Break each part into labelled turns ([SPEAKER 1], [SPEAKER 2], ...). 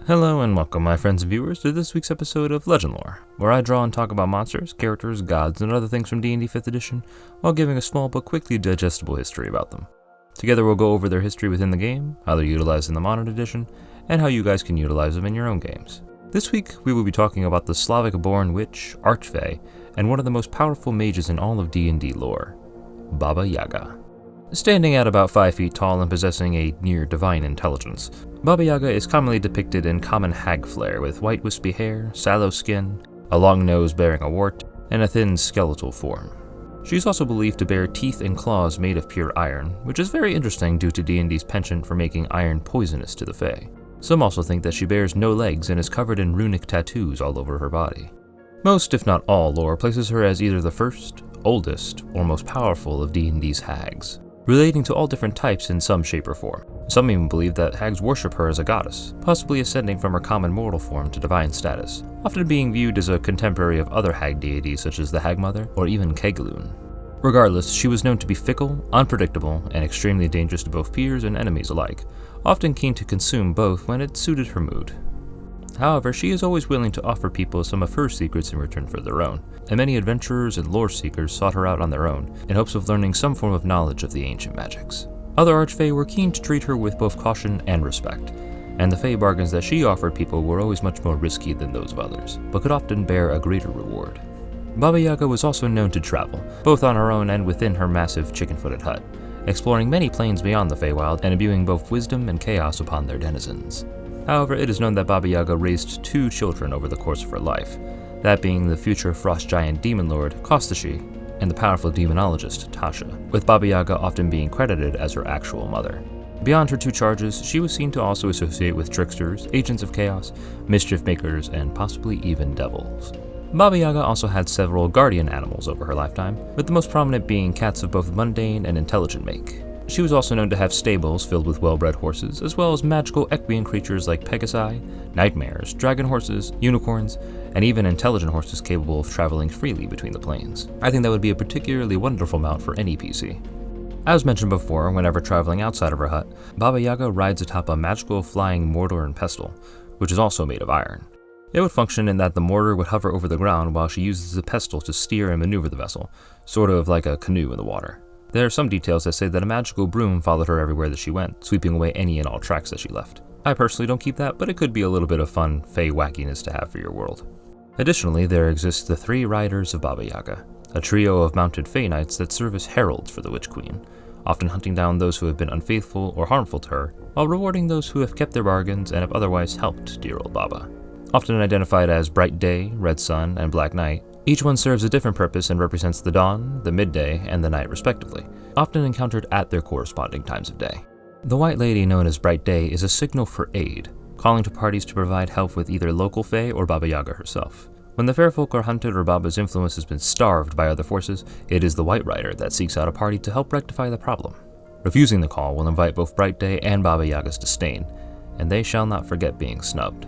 [SPEAKER 1] Hello and welcome, my friends and viewers, to this week's episode of Legendlore, where I draw and talk about monsters, characters, gods, and other things from D&D 5th edition, while giving a small but quickly digestible history about them. Together we'll go over their history within the game, how they're utilized in the modern edition, and how you guys can utilize them in your own games. This week we will be talking about the Slavic-born witch, archfey, and one of the most powerful mages in all of D&D lore, Baba Yaga. Standing at about 5 feet tall and possessing a near-divine intelligence, Baba Yaga is commonly depicted in common hag flair with white wispy hair, sallow skin, a long nose bearing a wart, and a thin skeletal form. She is also believed to bear teeth and claws made of pure iron, which is very interesting due to D&D's penchant for making iron poisonous to the Fae. Some also think that she bears no legs and is covered in runic tattoos all over her body. Most, if not all, lore places her as either the first, oldest, or most powerful of D&D's hags, relating to all different types in some shape or form. Some even believe that hags worship her as a goddess, possibly ascending from her common mortal form to divine status, often being viewed as a contemporary of other hag deities such as the Hagmother or even Kegloon. Regardless, she was known to be fickle, unpredictable, and extremely dangerous to both peers and enemies alike, often keen to consume both when it suited her mood. However, she is always willing to offer people some of her secrets in return for their own, and many adventurers and lore seekers sought her out on their own in hopes of learning some form of knowledge of the ancient magics. Other archfey were keen to treat her with both caution and respect, and the fey bargains that she offered people were always much more risky than those of others, but could often bear a greater reward. Baba Yaga was also known to travel, both on her own and within her massive chicken-footed hut, exploring many planes beyond the Feywild and imbuing both wisdom and chaos upon their denizens. However, it is known that Baba Yaga raised 2 children over the course of her life, that being the future frost giant demon lord Kostashi and the powerful demonologist Tasha, with Baba Yaga often being credited as her actual mother. Beyond her 2 charges, she was seen to also associate with tricksters, agents of chaos, mischief makers, and possibly even devils. Baba Yaga also had several guardian animals over her lifetime, with the most prominent being cats of both mundane and intelligent make. She was also known to have stables filled with well-bred horses, as well as magical equine creatures like Pegasi, nightmares, dragon horses, unicorns, and even intelligent horses capable of traveling freely between the planes. I think that would be a particularly wonderful mount for any PC. As mentioned before, whenever traveling outside of her hut, Baba Yaga rides atop a magical flying mortar and pestle, which is also made of iron. It would function in that the mortar would hover over the ground while she uses the pestle to steer and maneuver the vessel, sort of like a canoe in the water. There are some details that say that a magical broom followed her everywhere that she went, sweeping away any and all tracks that she left. I personally don't keep that, but it could be a little bit of fun fey wackiness to have for your world. Additionally, there exists the 3 riders of Baba Yaga, a trio of mounted fey knights that serve as heralds for the Witch Queen, often hunting down those who have been unfaithful or harmful to her, while rewarding those who have kept their bargains and have otherwise helped dear old Baba. Often identified as Bright Day, Red Sun, and Black Night, each one serves a different purpose and represents the dawn, the midday, and the night respectively, often encountered at their corresponding times of day. The White Lady, known as Bright Day, is a signal for aid, calling to parties to provide help with either local Fae or Baba Yaga herself. When the fair folk are hunted or Baba's influence has been starved by other forces, it is the White Rider that seeks out a party to help rectify the problem. Refusing the call will invite both Bright Day and Baba Yaga's disdain, and they shall not forget being snubbed.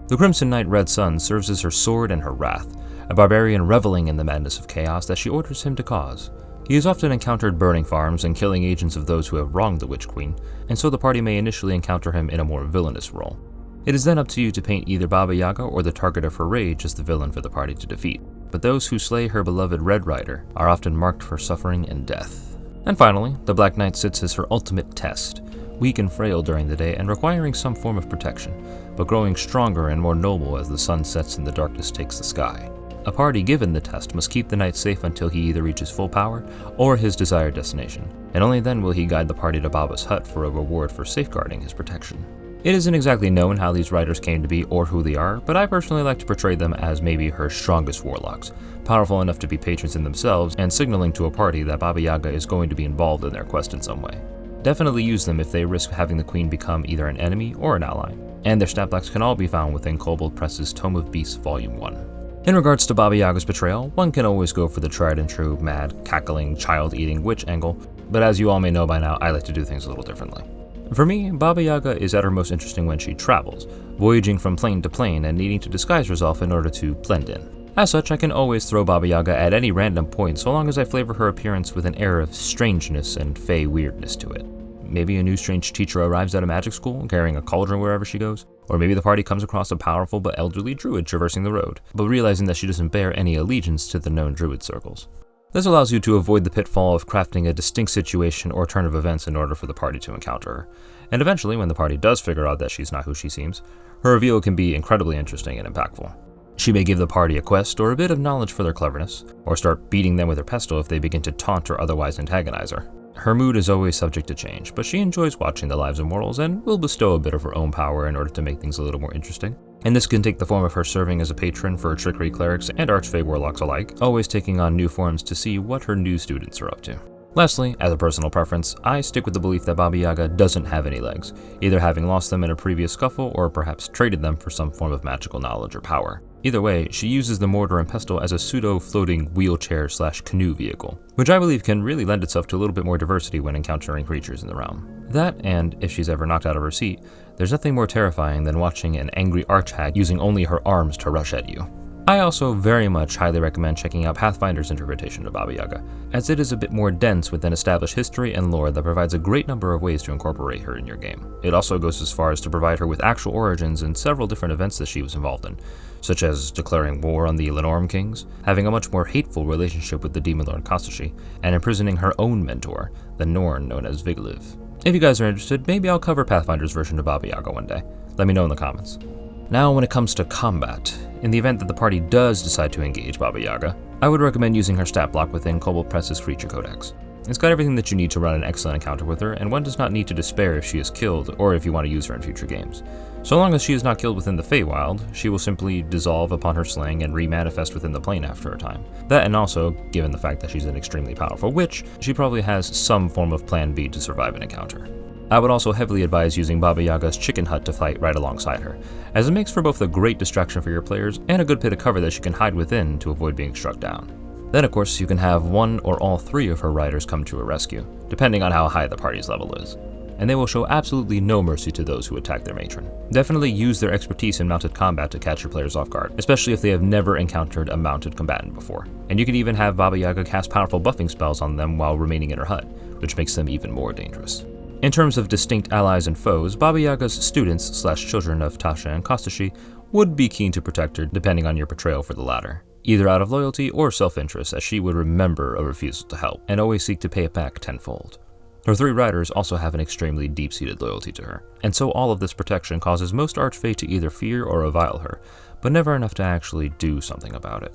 [SPEAKER 1] The Crimson Knight Red Sun serves as her sword and her wrath, a barbarian reveling in the madness of chaos that she orders him to cause. He has often encountered burning farms and killing agents of those who have wronged the Witch Queen, and so the party may initially encounter him in a more villainous role. It is then up to you to paint either Baba Yaga or the target of her rage as the villain for the party to defeat, but those who slay her beloved Red Rider are often marked for suffering and death. And finally, the Black Knight sits as her ultimate test, weak and frail during the day and requiring some form of protection, but growing stronger and more noble as the sun sets and the darkness takes the sky. A party given the test must keep the knight safe until he either reaches full power or his desired destination, and only then will he guide the party to Baba's hut for a reward for safeguarding his protection. It isn't exactly known how these riders came to be or who they are, but I personally like to portray them as maybe her strongest warlocks, powerful enough to be patrons in themselves and signaling to a party that Baba Yaga is going to be involved in their quest in some way. Definitely use them if they risk having the queen become either an enemy or an ally, and their stat blocks can all be found within Kobold Press's Tome of Beasts Volume 1. In regards to Baba Yaga's betrayal, one can always go for the tried and true, mad, cackling, child-eating witch angle, but as you all may know by now, I like to do things a little differently. For me, Baba Yaga is at her most interesting when she travels, voyaging from plane to plane and needing to disguise herself in order to blend in. As such, I can always throw Baba Yaga at any random point so long as I flavor her appearance with an air of strangeness and fey weirdness to it. Maybe a new strange teacher arrives at a magic school, carrying a cauldron wherever she goes, or maybe the party comes across a powerful but elderly druid traversing the road, but realizing that she doesn't bear any allegiance to the known druid circles. This allows you to avoid the pitfall of crafting a distinct situation or turn of events in order for the party to encounter her. And eventually, when the party does figure out that she's not who she seems, her reveal can be incredibly interesting and impactful. She may give the party a quest or a bit of knowledge for their cleverness, or start beating them with her pestle if they begin to taunt or otherwise antagonize her. Her mood is always subject to change, but she enjoys watching the lives of mortals and will bestow a bit of her own power in order to make things a little more interesting. And this can take the form of her serving as a patron for trickery clerics and archfey warlocks alike, always taking on new forms to see what her new students are up to. Lastly, as a personal preference, I stick with the belief that Baba Yaga doesn't have any legs, either having lost them in a previous scuffle or perhaps traded them for some form of magical knowledge or power. Either way, she uses the mortar and pestle as a pseudo-floating wheelchair/canoe vehicle, which I believe can really lend itself to a little bit more diversity when encountering creatures in the realm. That, and if she's ever knocked out of her seat, there's nothing more terrifying than watching an angry archhag using only her arms to rush at you. I also very much highly recommend checking out Pathfinder's interpretation of Baba Yaga, as it is a bit more dense with an established history and lore that provides a great number of ways to incorporate her in your game. It also goes as far as to provide her with actual origins and several different events that she was involved in, such as declaring war on the Lenorm kings, having a much more hateful relationship with the demon lord Kostashi, and imprisoning her own mentor, the Norn known as Vigliv. If you guys are interested, maybe I'll cover Pathfinder's version of Baba Yaga one day. Let me know in the comments. Now, when it comes to combat, in the event that the party does decide to engage Baba Yaga, I would recommend using her stat block within Kobold Press's Creature Codex. It's got everything that you need to run an excellent encounter with her, and one does not need to despair if she is killed or if you want to use her in future games. So long as she is not killed within the Feywild, she will simply dissolve upon her slaying and remanifest within the plane after a time. That, and also, given the fact that she's an extremely powerful witch, she probably has some form of plan B to survive an encounter. I would also heavily advise using Baba Yaga's chicken hut to fight right alongside her, as it makes for both a great distraction for your players and a good bit of cover that she can hide within to avoid being struck down. Then of course you can have one or all three of her riders come to her rescue, depending on how high the party's level is, and they will show absolutely no mercy to those who attack their matron. Definitely use their expertise in mounted combat to catch your players off guard, especially if they have never encountered a mounted combatant before. And you can even have Baba Yaga cast powerful buffing spells on them while remaining in her hut, which makes them even more dangerous. In terms of distinct allies and foes, Baba Yaga's students/children of Tasha and Kostashi would be keen to protect her depending on your portrayal for the latter, either out of loyalty or self-interest, as she would remember a refusal to help and always seek to pay it back tenfold. Her three riders also have an extremely deep-seated loyalty to her, and so all of this protection causes most archfey to either fear or revile her, but never enough to actually do something about it.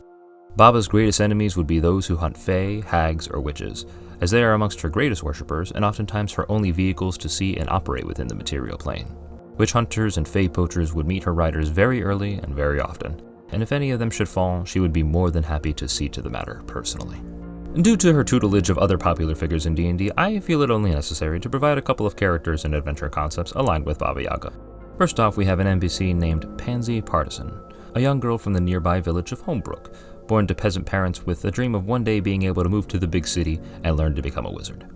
[SPEAKER 1] Baba's greatest enemies would be those who hunt fey, hags, or witches, as they are amongst her greatest worshippers and oftentimes her only vehicles to see and operate within the material plane. Witch hunters and fey poachers would meet her riders very early and very often, and if any of them should fall, she would be more than happy to see to the matter personally. Due to her tutelage of other popular figures in D&D, I feel it only necessary to provide a couple of characters and adventure concepts aligned with Baba Yaga. First off, we have an NPC named Pansy Partisan, a young girl from the nearby village of HOMEBREW, born to peasant parents with a dream of one day being able to move to the big city and learn to become a wizard.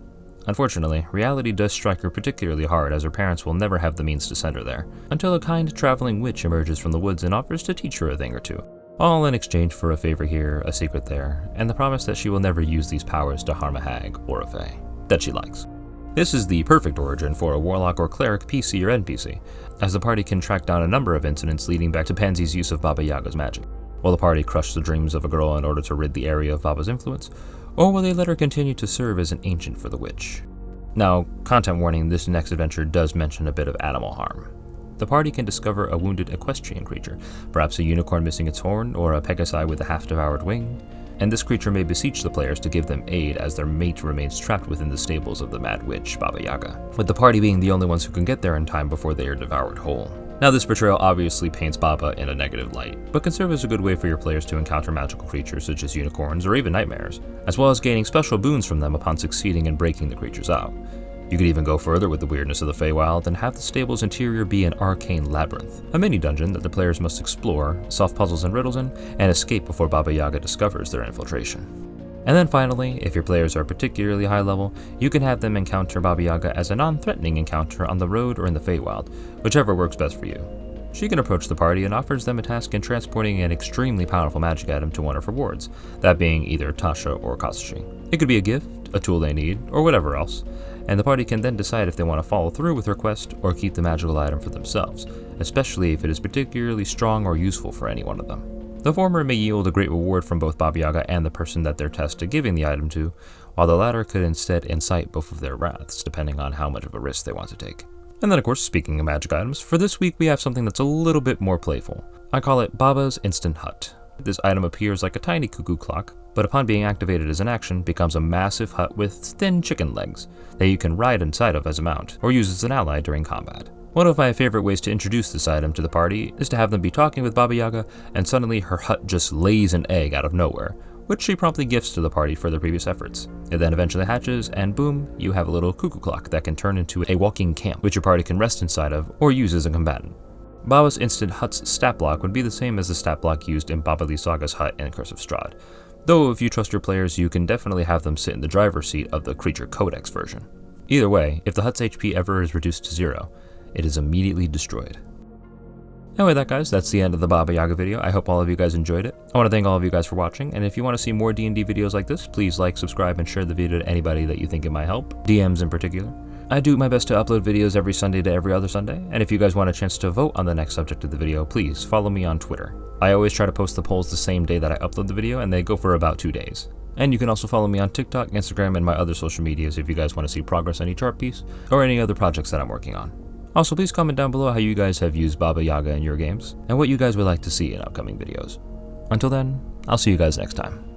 [SPEAKER 1] Unfortunately, reality does strike her particularly hard, as her parents will never have the means to send her there, until a kind traveling witch emerges from the woods and offers to teach her a thing or two, all in exchange for a favor here, a secret there, and the promise that she will never use these powers to harm a hag or a fey that she likes. This is the perfect origin for a warlock or cleric PC or NPC, as the party can track down a number of incidents leading back to Pansy's use of Baba Yaga's magic. Will the party crush the dreams of a girl in order to rid the area of Baba's influence, or will they let her continue to serve as an ancient for the witch? Now, content warning, this next adventure does mention a bit of animal harm. The party can discover a wounded equestrian creature, perhaps a unicorn missing its horn, or a pegasi with a half-devoured wing, and this creature may beseech the players to give them aid as their mate remains trapped within the stables of the mad witch, Baba Yaga, with the party being the only ones who can get there in time before they are devoured whole. Now, this portrayal obviously paints Baba in a negative light, but can serve as a good way for your players to encounter magical creatures such as unicorns or even nightmares, as well as gaining special boons from them upon succeeding in breaking the creatures out. You could even go further with the weirdness of the Feywild and have the stable's interior be an arcane labyrinth, a mini-dungeon that the players must explore, solve puzzles and riddles in, and escape before Baba Yaga discovers their infiltration. And then finally, if your players are particularly high level, you can have them encounter Baba Yaga as a non-threatening encounter on the road or in the Feywild, whichever works best for you. She can approach the party and offers them a task in transporting an extremely powerful magic item to one of her wards, that being either Tasha or Kasashi. It could be a gift, a tool they need, or whatever else, and the party can then decide if they want to follow through with her quest or keep the magical item for themselves, especially if it is particularly strong or useful for any one of them. The former may yield a great reward from both Baba Yaga and the person that they're tasked to giving the item to, while the latter could instead incite both of their wraths, depending on how much of a risk they want to take. And then of course, speaking of magic items, for this week we have something that's a little bit more playful. I call it Baba's Instant Hut. This item appears like a tiny cuckoo clock, but upon being activated as an action, becomes a massive hut with thin chicken legs that you can ride inside of as a mount, or use as an ally during combat. One of my favorite ways to introduce this item to the party is to have them be talking with Baba Yaga, and suddenly her hut just lays an egg out of nowhere, which she promptly gifts to the party for their previous efforts. It then eventually hatches, and boom, you have a little cuckoo clock that can turn into a walking camp, which your party can rest inside of or use as a combatant. Baba's Instant Hut's stat block would be the same as the stat block used in Baba Lysaga's hut in Curse of Strahd, though if you trust your players, you can definitely have them sit in the driver's seat of the Creature Codex version. Either way, if the hut's HP ever is reduced to 0, it is immediately destroyed. Anyway, that's the end of the Baba Yaga video. I hope all of you guys enjoyed it. I want to thank all of you guys for watching, and if you want to see more D&D videos like this, please like, subscribe, and share the video to anybody that you think it might help, DMs in particular. I do my best to upload videos every Sunday to every other Sunday, and if you guys want a chance to vote on the next subject of the video, please follow me on Twitter. I always try to post the polls the same day that I upload the video, and they go for about 2 days. And you can also follow me on TikTok, Instagram, and my other social medias if you guys want to see progress on each art piece, or any other projects that I'm working on. Also, please comment down below how you guys have used Baba Yaga in your games, and what you guys would like to see in upcoming videos. Until then, I'll see you guys next time.